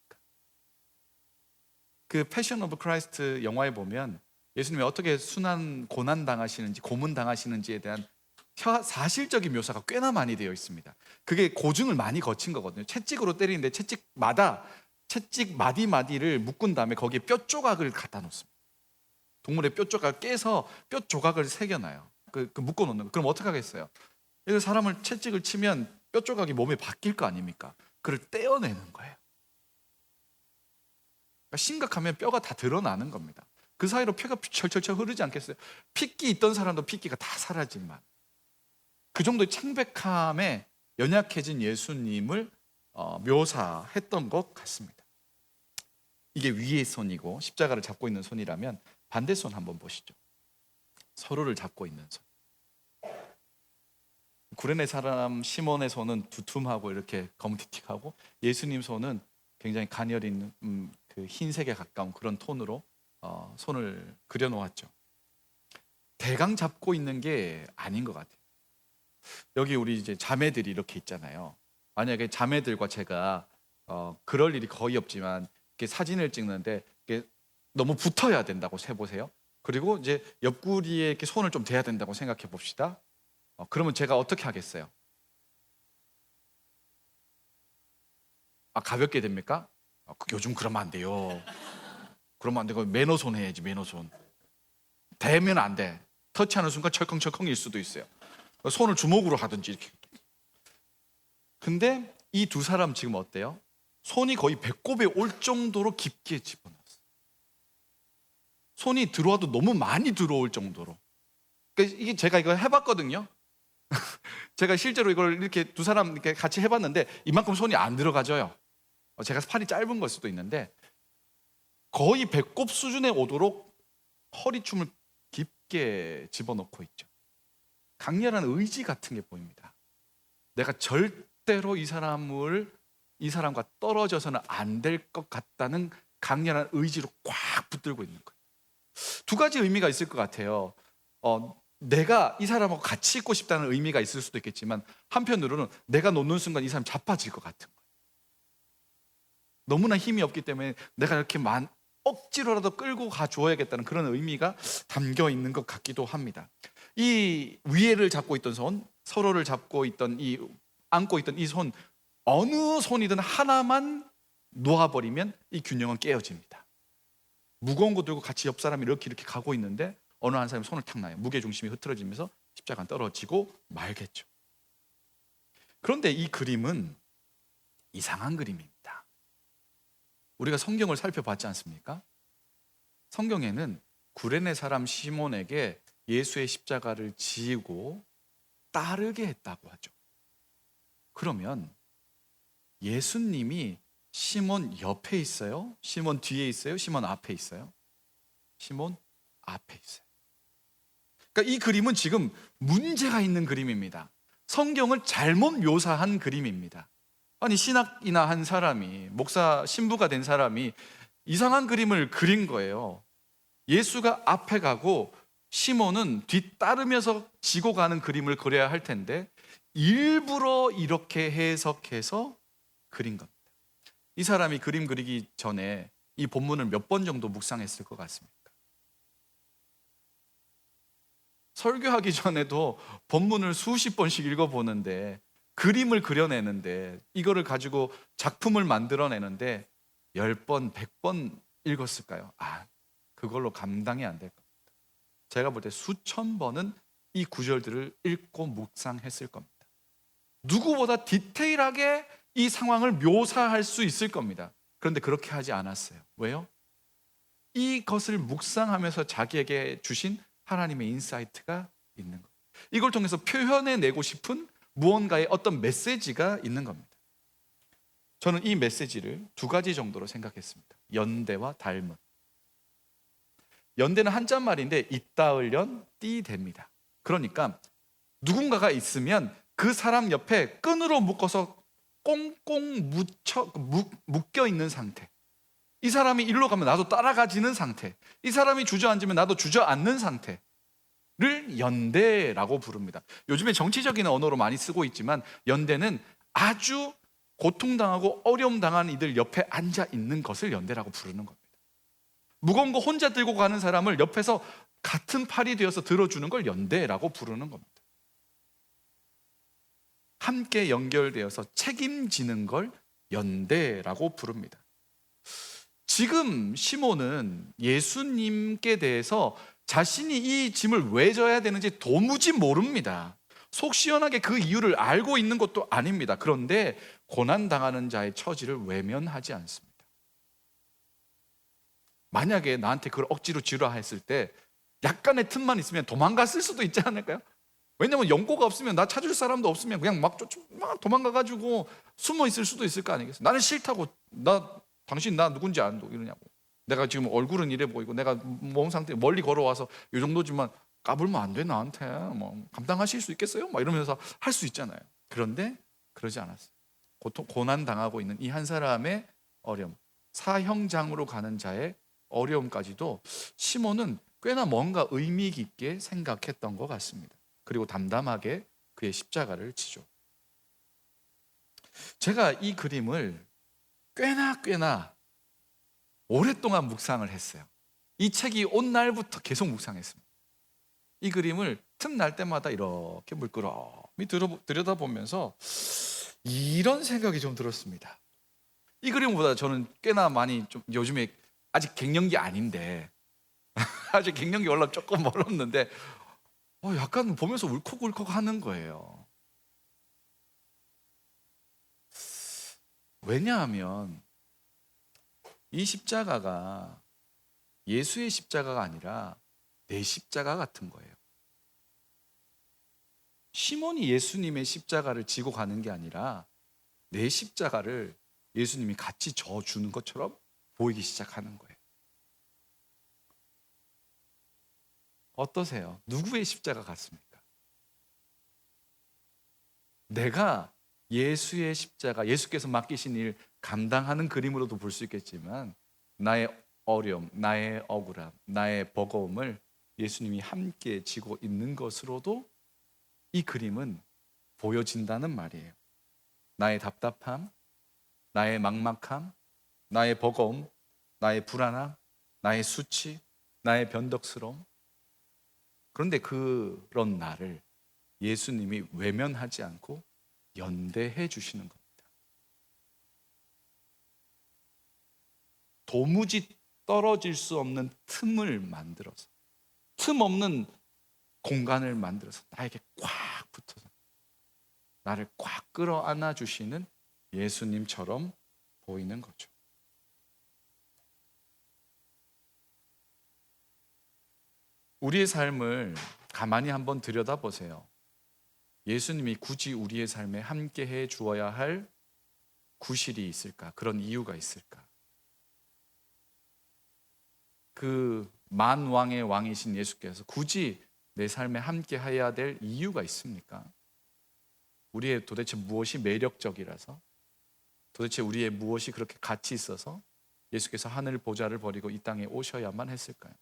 그 패션 오브 크라이스트 영화에 보면 예수님이 어떻게 고난 당하시는지, 고문 당하시는지에 대한 사실적인 묘사가 꽤나 많이 되어 있습니다. 그게 고증을 많이 거친 거거든요. 채찍으로 때리는데 채찍 마디마디를 묶은 다음에 거기에 뼈 조각을 갖다 놓습니다. 동물의 뼈 조각을 깨서 뼈 조각을 새겨놔요. 묶어 놓는 거. 그럼 어떻게 하겠어요? 이거 사람을 채찍을 치면 뼈 조각이 몸에 박힐 거 아닙니까? 그걸 떼어내는 거예요. 그러니까 심각하면 뼈가 다 드러나는 겁니다. 그 사이로 피가 철철철 흐르지 않겠어요? 핏기 있던 사람도 핏기가 다 사라질만. 그 정도의 창백함에 연약해진 예수님을 묘사했던 것 같습니다. 이게 위의 손이고 십자가를 잡고 있는 손이라면 반대손 한번 보시죠. 서로를 잡고 있는 손. 구레네 사람 시몬의 손은 두툼하고 이렇게 검티틱하고, 예수님 손은 굉장히 가녀 있는 그 흰색에 가까운 그런 톤으로 손을 그려놓았죠. 대강 잡고 있는 게 아닌 것 같아요. 여기 우리 이제 자매들이 이렇게 있잖아요. 만약에 자매들과 제가 그럴 일이 거의 없지만 이렇게 사진을 찍는데 이렇게 너무 붙어야 된다고 해보세요. 그리고 이제 옆구리에 이렇게 손을 좀 대야 된다고 생각해 봅시다. 그러면 제가 어떻게 하겠어요? 가볍게 됩니까? 요즘 그러면 안 돼요. 그러면 안 되고 매너손 해야지. 매너손. 대면 안 돼. 터치하는 순간 철컹철컹일 수도 있어요. 손을 주먹으로 하든지 이렇게. 근데 이 두 사람 지금 어때요? 손이 거의 배꼽에 올 정도로 깊게 집어넣었어요. 손이 들어와도 너무 많이 들어올 정도로. 그러니까 이게 제가 이거 해봤거든요. 제가 실제로 이걸 이렇게 두 사람 이렇게 같이 해봤는데 이만큼 손이 안 들어가져요. 제가 팔이 짧은 걸 수도 있는데 거의 배꼽 수준에 오도록 허리춤을 깊게 집어넣고 있죠. 강렬한 의지 같은 게 보입니다. 내가 절대로 이 사람과 떨어져서는 안 될 것 같다는 강렬한 의지로 꽉 붙들고 있는 거예요. 두 가지 의미가 있을 것 같아요. 내가 이 사람하고 같이 있고 싶다는 의미가 있을 수도 있겠지만, 한편으로는 내가 놓는 순간 이 사람 자빠질 것 같은 거예요. 너무나 힘이 없기 때문에 내가 이렇게 억지로라도 끌고 가줘야겠다는 그런 의미가 담겨 있는 것 같기도 합니다. 이 위에를 잡고 있던 손, 서로를 잡고 있던 안고 있던 이 손, 어느 손이든 하나만 놓아버리면 이 균형은 깨어집니다. 무거운 거 들고 같이 옆 사람이 이렇게 가고 있는데 어느 한 사람이 손을 탁 놔요. 무게 중심이 흐트러지면서 십자가는 떨어지고 말겠죠. 그런데 이 그림은 이상한 그림입니다. 우리가 성경을 살펴봤지 않습니까? 성경에는 구레네 사람 시몬에게 예수의 십자가를 지고 따르게 했다고 하죠. 그러면 예수님이 시몬 옆에 있어요? 시몬 뒤에 있어요? 시몬 앞에 있어요? 시몬 앞에 있어요. 그러니까 이 그림은 지금 문제가 있는 그림입니다. 성경을 잘못 묘사한 그림입니다. 아니, 신학이나 한 사람이, 목사 신부가 된 사람이 이상한 그림을 그린 거예요. 예수가 앞에 가고 시몬은 뒤따르면서 지고 가는 그림을 그려야 할 텐데 일부러 이렇게 해석해서 그린 겁니다. 이 사람이 그림 그리기 전에 이 본문을 몇 번 정도 묵상했을 것 같습니까? 설교하기 전에도 본문을 수십 번씩 읽어보는데, 그림을 그려내는데, 이거를 가지고 작품을 만들어내는데 10번, 100번 읽었을까요? 그걸로 감당이 안 될 겁니다. 제가 볼 때 수천 번은 이 구절들을 읽고 묵상했을 겁니다. 누구보다 디테일하게 이 상황을 묘사할 수 있을 겁니다. 그런데 그렇게 하지 않았어요. 왜요? 이것을 묵상하면서 자기에게 주신 하나님의 인사이트가 있는 거예요. 이걸 통해서 표현해내고 싶은 무언가의 어떤 메시지가 있는 겁니다. 저는 이 메시지를 두 가지 정도로 생각했습니다. 연대와 닮음. 연대는 한자말인데 있다을 연, 띠됩니다. 그러니까 누군가가 있으면 그 사람 옆에 끈으로 묶어서 꽁꽁 묶여 있는 상태. 이 사람이 일로 가면 나도 따라가지는 상태. 이 사람이 주저앉으면 나도 주저앉는 상태를 연대라고 부릅니다. 요즘에 정치적인 언어로 많이 쓰고 있지만 연대는 아주 고통당하고 어려움 당한 이들 옆에 앉아 있는 것을 연대라고 부르는 겁니다. 무거운 거 혼자 들고 가는 사람을 옆에서 같은 팔이 되어서 들어주는 걸 연대라고 부르는 겁니다. 함께 연결되어서 책임지는 걸 연대라고 부릅니다. 지금 시몬은 예수님께 대해서 자신이 이 짐을 왜 져야 되는지 도무지 모릅니다. 속 시원하게 그 이유를 알고 있는 것도 아닙니다. 그런데 고난당하는 자의 처지를 외면하지 않습니다. 만약에 나한테 그걸 억지로 지으라 했을 때 약간의 틈만 있으면 도망갔을 수도 있지 않을까요? 왜냐면 연고가 없으면, 나 찾을 사람도 없으면 그냥 막 도망가가지고 숨어 있을 수도 있을 거 아니겠어요? 나는 싫다고, 당신 나 누군지 안다고 이러냐고. 내가 지금 얼굴은 이래 보이고 내가 몸 상태 멀리 걸어와서 이 정도지만 까불면 안 돼 나한테. 뭐 감당하실 수 있겠어요? 막 이러면서 할 수 있잖아요. 그런데 그러지 않았어요. 고난 당하고 있는 이 한 사람의 어려움, 사형장으로 가는 자의 어려움까지도 시몬은 꽤나 뭔가 의미 깊게 생각했던 것 같습니다. 그리고 담담하게 그의 십자가를 지죠. 제가 이 그림을 꽤나 오랫동안 묵상을 했어요. 이 책이 온 날부터 계속 묵상했습니다. 이 그림을 틈날 때마다 이렇게 물끄러미 들여다보면서 이런 생각이 좀 들었습니다. 이 그림보다 저는 꽤나 많이 좀 요즘에 아직 갱년기 아닌데 아직 갱년기 올라 조금 멀었는데 약간 보면서 울컥울컥 하는 거예요. 왜냐하면 이 십자가가 예수의 십자가가 아니라 내 십자가 같은 거예요. 시몬이 예수님의 십자가를 지고 가는 게 아니라 내 십자가를 예수님이 같이 져주는 것처럼 보이기 시작하는 거예요. 어떠세요? 누구의 십자가 같습니까? 내가 예수의 십자가, 예수께서 맡기신 일 감당하는 그림으로도 볼 수 있겠지만 나의 어려움, 나의 억울함, 나의 버거움을 예수님이 함께 지고 있는 것으로도 이 그림은 보여진다는 말이에요. 나의 답답함, 나의 막막함, 나의 버거움, 나의 불안함, 나의 수치, 나의 변덕스러움. 그런데 그런 나를 예수님이 외면하지 않고 연대해 주시는 겁니다. 도무지 떨어질 수 없는 틈을 만들어서, 틈 없는 공간을 만들어서 나에게 꽉 붙어서 나를 꽉 끌어안아 주시는 예수님처럼 보이는 거죠. 우리의 삶을 가만히 한번 들여다보세요. 예수님이 굳이 우리의 삶에 함께 해 주어야 할 구실이 있을까? 그런 이유가 있을까? 그 만왕의 왕이신 예수께서 굳이 내 삶에 함께 해야 될 이유가 있습니까? 우리의 도대체 무엇이 매력적이라서, 도대체 우리의 무엇이 그렇게 가치 있어서 예수께서 하늘 보좌를 버리고 이 땅에 오셔야만 했을까요?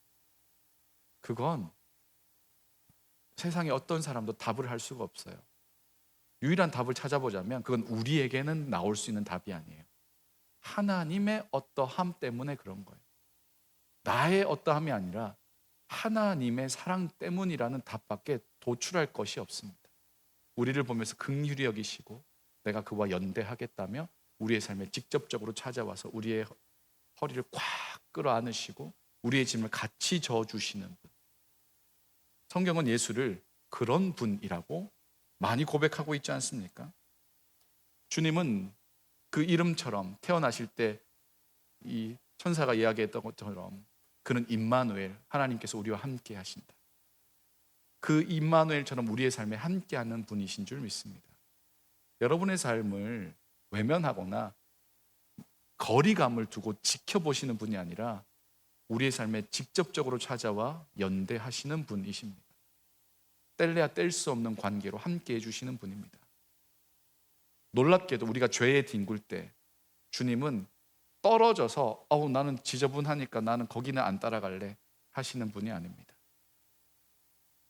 그건 세상에 어떤 사람도 답을 할 수가 없어요. 유일한 답을 찾아보자면 그건 우리에게는 나올 수 있는 답이 아니에요. 하나님의 어떠함 때문에 그런 거예요. 나의 어떠함이 아니라 하나님의 사랑 때문이라는 답밖에 도출할 것이 없습니다. 우리를 보면서 긍휼히 여기시고 내가 그와 연대하겠다며 우리의 삶에 직접적으로 찾아와서 우리의 허리를 꽉 끌어안으시고 우리의 짐을 같이 져주시는 분. 성경은 예수를 그런 분이라고 많이 고백하고 있지 않습니까? 주님은 그 이름처럼 태어나실 때 이 천사가 이야기했던 것처럼 그는 임마누엘, 하나님께서 우리와 함께 하신다. 그 임마누엘처럼 우리의 삶에 함께하는 분이신 줄 믿습니다. 여러분의 삶을 외면하거나 거리감을 두고 지켜보시는 분이 아니라 우리의 삶에 직접적으로 찾아와 연대하시는 분이십니다. 뗄래야 뗄 수 없는 관계로 함께 해주시는 분입니다. 놀랍게도 우리가 죄에 뒹굴 때 주님은 떨어져서 나는 지저분하니까 나는 거기는 안 따라갈래 하시는 분이 아닙니다.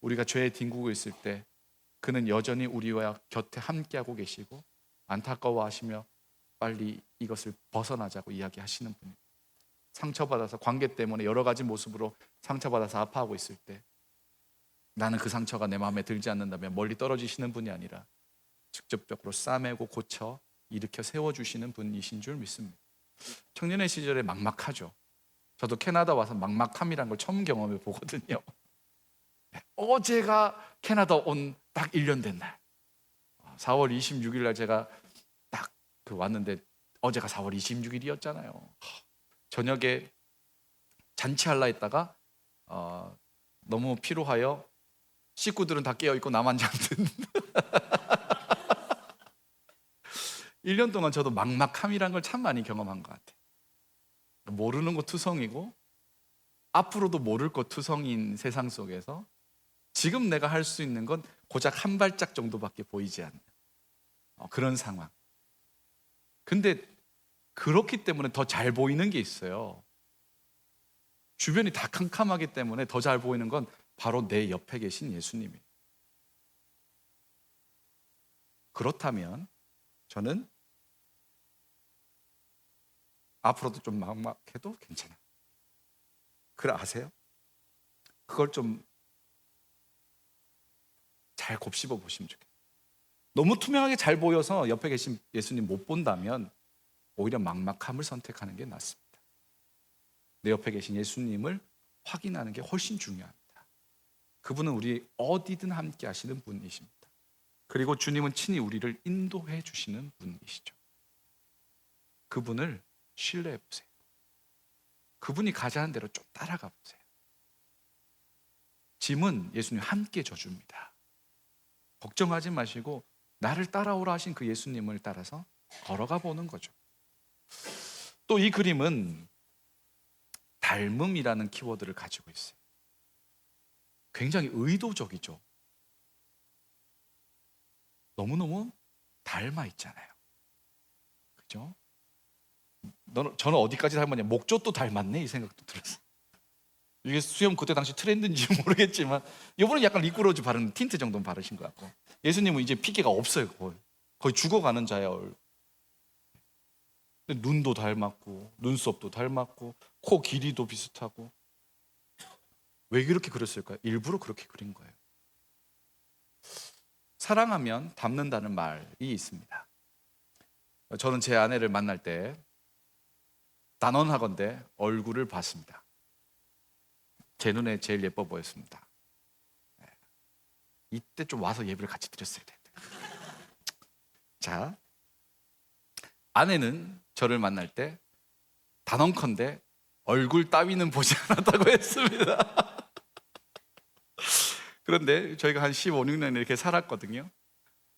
우리가 죄에 뒹구고 있을 때 그는 여전히 우리와 곁에 함께하고 계시고 안타까워하시며 빨리 이것을 벗어나자고 이야기하시는 분입니다. 상처받아서 관계 때문에 여러 가지 모습으로 상처받아서 아파하고 있을 때 나는 그 상처가 내 마음에 들지 않는다면 멀리 떨어지시는 분이 아니라 직접적으로 싸매고 고쳐 일으켜 세워주시는 분이신 줄 믿습니다. 청년의 시절에 막막하죠. 저도 캐나다 와서 막막함이란 걸 처음 경험해 보거든요. 제가 캐나다 온 딱 1년 된 날 4월 26일 날 제가 딱 왔는데 어제가 4월 26일이었잖아요. 저녁에 잔치할라 했다가 너무 피로하여 식구들은 다 깨어있고 나만 잠든 1년 동안 저도 막막함이란 걸 참 많이 경험한 것 같아요. 모르는 거 투성이고 앞으로도 모를 것 투성인 세상 속에서 지금 내가 할 수 있는 건 고작 한 발짝 정도밖에 보이지 않는 그런 상황. 근데 그렇기 때문에 더 잘 보이는 게 있어요. 주변이 다 캄캄하기 때문에 더 잘 보이는 건 바로 내 옆에 계신 예수님이에요. 그렇다면 저는 앞으로도 좀 막막해도 괜찮아요. 그걸 아세요? 그걸 좀 잘 곱씹어 보시면 좋겠어요. 너무 투명하게 잘 보여서 옆에 계신 예수님 못 본다면 오히려 막막함을 선택하는 게 낫습니다. 내 옆에 계신 예수님을 확인하는 게 훨씬 중요합니다. 그분은 우리 어디든 함께 하시는 분이십니다. 그리고 주님은 친히 우리를 인도해 주시는 분이시죠. 그분을 신뢰해 보세요. 그분이 가자는 대로 좀 따라가 보세요. 짐은 예수님 함께 져줍니다. 걱정하지 마시고 나를 따라오라 하신 그 예수님을 따라서 걸어가 보는 거죠. 또 이 그림은 닮음이라는 키워드를 가지고 있어요. 굉장히 의도적이죠. 너무너무 닮아 있잖아요. 그죠? 저는 어디까지 닮았냐? 목젖도 닮았네 이 생각도 들었어요. 이게 수염 그때 당시 트렌드인지 모르겠지만 이번엔 약간 리꾸로즈 바른 틴트 정도는 바르신 것 같고 예수님은 이제 핏기가 없어요. 거의 죽어가는 자예요. 눈도 닮았고 눈썹도 닮았고 코 길이도 비슷하고 왜 그렇게 그렸을까요? 일부러 그렇게 그린 거예요. 사랑하면 닮는다는 말이 있습니다. 저는 제 아내를 만날 때 단언하건대 얼굴을 봤습니다. 제 눈에 제일 예뻐 보였습니다. 이때 좀 와서 예배를 같이 드렸어야 텐데. 자, 아내는 저를 만날 때 단언컨대 얼굴 따위는 보지 않았다고 했습니다. 그런데 저희가 한 15, 16년 이렇게 살았거든요.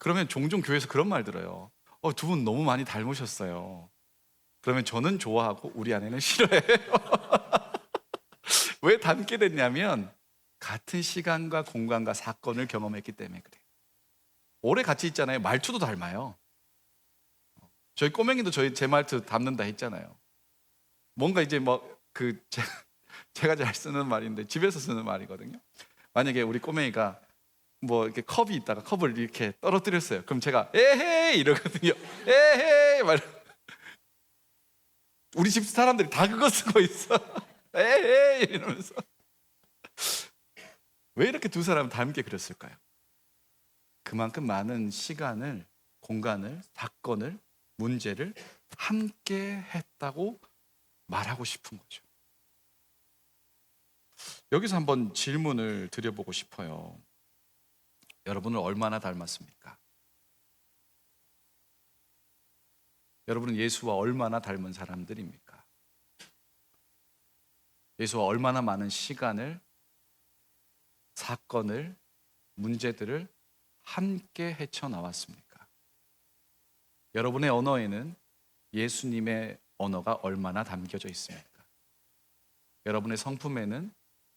그러면 종종 교회에서 그런 말 들어요. 두 분 너무 많이 닮으셨어요. 그러면 저는 좋아하고 우리 아내는 싫어해요. 왜 닮게 됐냐면 같은 시간과 공간과 사건을 경험했기 때문에 그래요. 오래 같이 있잖아요. 말투도 닮아요. 저희 꼬맹이도 제 말투 닮는다 했잖아요. 뭔가 이제 제가 잘 쓰는 말인데 집에서 쓰는 말이거든요. 만약에 우리 꼬맹이가 이렇게 컵이 있다가 컵을 이렇게 떨어뜨렸어요. 그럼 제가 에헤이 이러거든요. 에헤이 말. 우리 집 사람들이 다 그거 쓰고 있어. 에헤이 이러면서. 왜 이렇게 두 사람 닮게 그렸을까요? 그만큼 많은 시간을, 공간을, 사건을, 문제를 함께 했다고 말하고 싶은 거죠. 여기서 한번 질문을 드려보고 싶어요. 여러분을 얼마나 닮았습니까? 여러분은 예수와 얼마나 닮은 사람들입니까? 예수와 얼마나 많은 시간을, 사건을, 문제들을 함께 헤쳐나왔습니까? 여러분의 언어에는 예수님의 언어가 얼마나 담겨져 있습니까? 여러분의 성품에는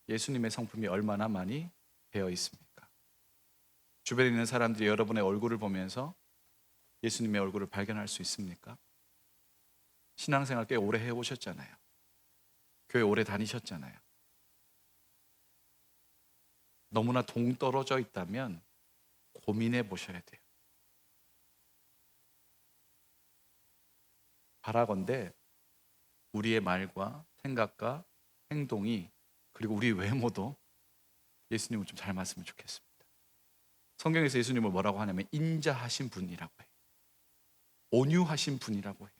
예수님의 성품이 얼마나 많이 배어 있습니까? 주변에 있는 사람들이 여러분의 얼굴을 보면서 예수님의 얼굴을 발견할 수 있습니까? 신앙생활 꽤 오래 해오셨잖아요. 교회 오래 다니셨잖아요. 너무나 동떨어져 있다면 고민해 보셔야 돼요. 바라건대 우리의 말과 생각과 행동이 그리고 우리 외모도 예수님을 좀 닮았으면 좋겠습니다. 성경에서 예수님을 뭐라고 하냐면 인자하신 분이라고 해요. 온유하신 분이라고 해요.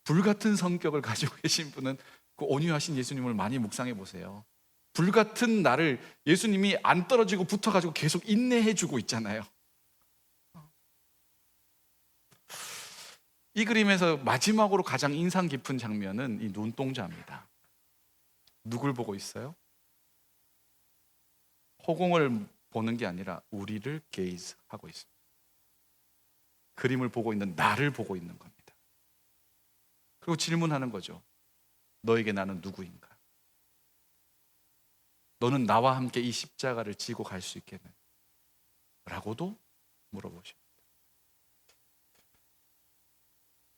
불같은 성격을 가지고 계신 분은 그 온유하신 예수님을 많이 묵상해 보세요. 불같은 나를 예수님이 안 떨어지고 붙어가지고 계속 인내해주고 있잖아요. 이 그림에서 마지막으로 가장 인상 깊은 장면은 이 눈동자입니다. 누굴 보고 있어요? 허공을 보는 게 아니라 우리를 게이즈 하고 있습니다. 그림을 보고 있는 나를 보고 있는 겁니다. 그리고 질문하는 거죠. 너에게 나는 누구인가? 너는 나와 함께 이 십자가를 지고 갈 수 있겠느냐? 라고도 물어보십니다.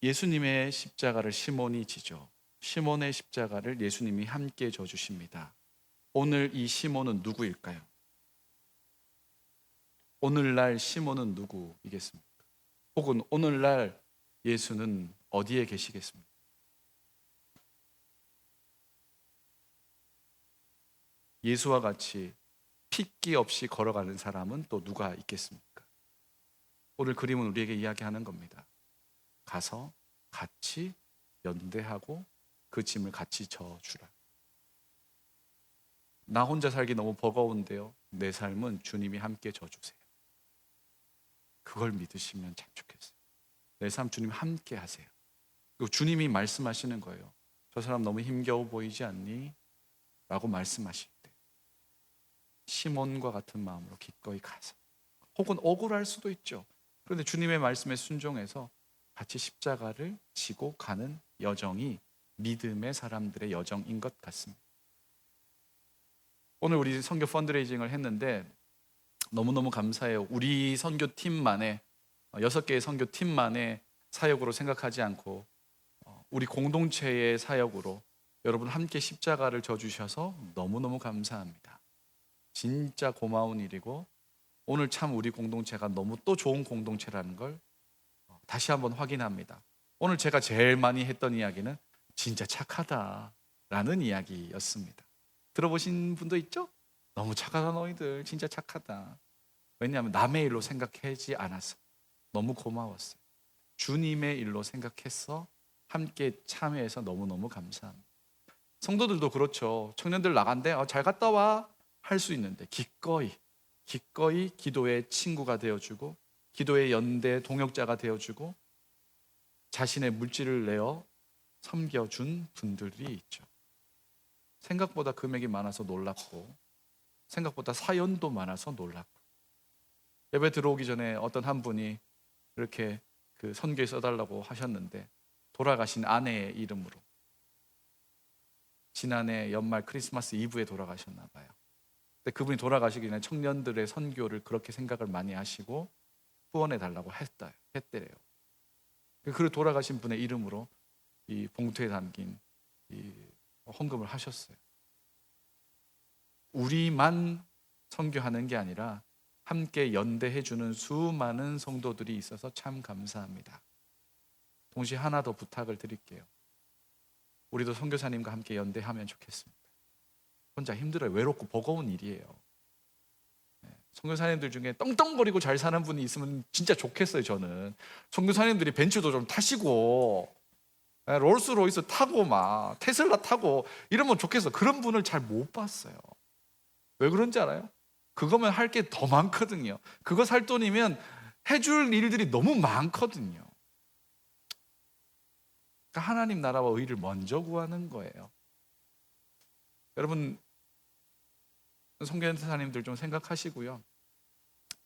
예수님의 십자가를 시몬이 지죠. 시몬의 십자가를 예수님이 함께 져주십니다. 오늘 이 시몬은 누구일까요? 오늘날 시몬은 누구이겠습니까? 혹은 오늘날 예수는 어디에 계시겠습니까? 예수와 같이 핏기 없이 걸어가는 사람은 또 누가 있겠습니까? 오늘 그림은 우리에게 이야기하는 겁니다. 가서 같이 연대하고 그 짐을 같이 져주라. 나 혼자 살기 너무 버거운데요. 내 삶은 주님이 함께 져주세요. 그걸 믿으시면 참 좋겠어요. 내 삶 주님 함께 하세요. 그리고 주님이 말씀하시는 거예요. 저 사람 너무 힘겨워 보이지 않니? 라고 말씀하실 때 시몬과 같은 마음으로 기꺼이 가서, 혹은 억울할 수도 있죠. 그런데 주님의 말씀에 순종해서 같이 십자가를 지고 가는 여정이 믿음의 사람들의 여정인 것 같습니다. 오늘 우리 선교 펀드레이징을 했는데 너무너무 감사해요. 우리 선교팀만의 6개의 선교팀만의 사역으로 생각하지 않고 우리 공동체의 사역으로 여러분 함께 십자가를 져주셔서 너무너무 감사합니다. 진짜 고마운 일이고 오늘 참 우리 공동체가 너무 또 좋은 공동체라는 걸 다시 한번 확인합니다. 오늘 제가 제일 많이 했던 이야기는 진짜 착하다라는 이야기였습니다. 들어보신 분도 있죠? 너무 착하다 너희들, 진짜 착하다. 왜냐하면 남의 일로 생각하지 않아서 너무 고마웠어요. 주님의 일로 생각해서 함께 참여해서 너무너무 감사합니다. 성도들도 그렇죠. 청년들 나간대 잘 갔다 와 할 수 있는데 기꺼이 기도의 친구가 되어주고 기도의 연대 동역자가 되어주고 자신의 물질을 내어 섬겨준 분들이 있죠. 생각보다 금액이 많아서 놀랍고 생각보다 사연도 많아서 놀랍고 예배 들어오기 전에 어떤 한 분이 이렇게 그 선교에 써달라고 하셨는데 돌아가신 아내의 이름으로 지난해 연말 크리스마스 이브에 돌아가셨나 봐요. 근데 그분이 돌아가시기 전에 청년들의 선교를 그렇게 생각을 많이 하시고 후원해 달라고 했대요. 그 돌아가신 분의 이름으로 이 봉투에 담긴 이 헌금을 하셨어요. 우리만 선교하는 게 아니라 함께 연대해 주는 수많은 성도들이 있어서 참 감사합니다. 동시에 하나 더 부탁을 드릴게요. 우리도 선교사님과 함께 연대하면 좋겠습니다. 혼자 힘들어요. 외롭고 버거운 일이에요. 선교사님들 중에 떵떵거리고 잘 사는 분이 있으면 진짜 좋겠어요. 저는 선교사님들이 벤츠도 좀 타시고 롤스로이스 타고 막 테슬라 타고 이러면 좋겠어. 그런 분을 잘 못 봤어요. 왜 그런지 알아요? 그거면 할 게 더 많거든요. 그거 살 돈이면 해줄 일들이 너무 많거든요. 그러니까 하나님 나라와 의를 먼저 구하는 거예요. 여러분 선교사님들 좀 생각하시고요.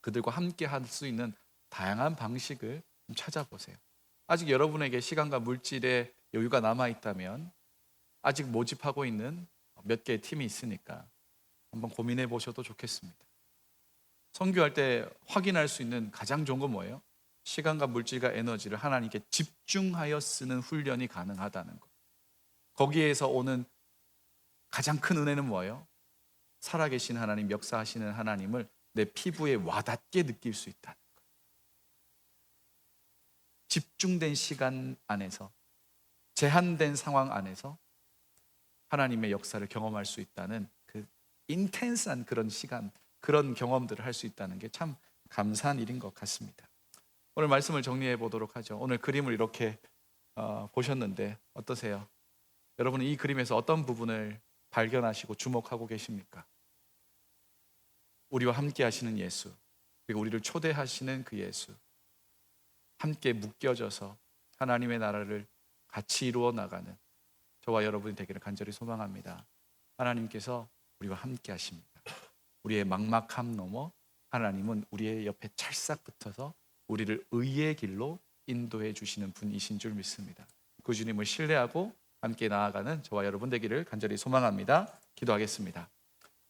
그들과 함께 할 수 있는 다양한 방식을 좀 찾아보세요. 아직 여러분에게 시간과 물질의 여유가 남아있다면 아직 모집하고 있는 몇 개의 팀이 있으니까 한번 고민해 보셔도 좋겠습니다. 선교할 때 확인할 수 있는 가장 좋은 건 뭐예요? 시간과 물질과 에너지를 하나님께 집중하여 쓰는 훈련이 가능하다는 것. 거기에서 오는 가장 큰 은혜는 뭐예요? 살아계신 하나님, 역사하시는 하나님을 내 피부에 와닿게 느낄 수 있다는 것. 집중된 시간 안에서, 제한된 상황 안에서 하나님의 역사를 경험할 수 있다는 그 인텐스한 그런 시간, 그런 경험들을 할 수 있다는 게 참 감사한 일인 것 같습니다. 오늘 말씀을 정리해 보도록 하죠. 오늘 그림을 이렇게 보셨는데 어떠세요? 여러분은 이 그림에서 어떤 부분을 발견하시고 주목하고 계십니까? 우리와 함께 하시는 예수, 그리고 우리를 초대하시는 그 예수, 함께 묶여져서 하나님의 나라를 같이 이루어 나가는 저와 여러분이 되기를 간절히 소망합니다. 하나님께서 우리와 함께 하십니다. 우리의 막막함 넘어 하나님은 우리의 옆에 찰싹 붙어서 우리를 의의 길로 인도해 주시는 분이신 줄 믿습니다. 그 주님을 신뢰하고 함께 나아가는 저와 여러분 되기를 간절히 소망합니다. 기도하겠습니다.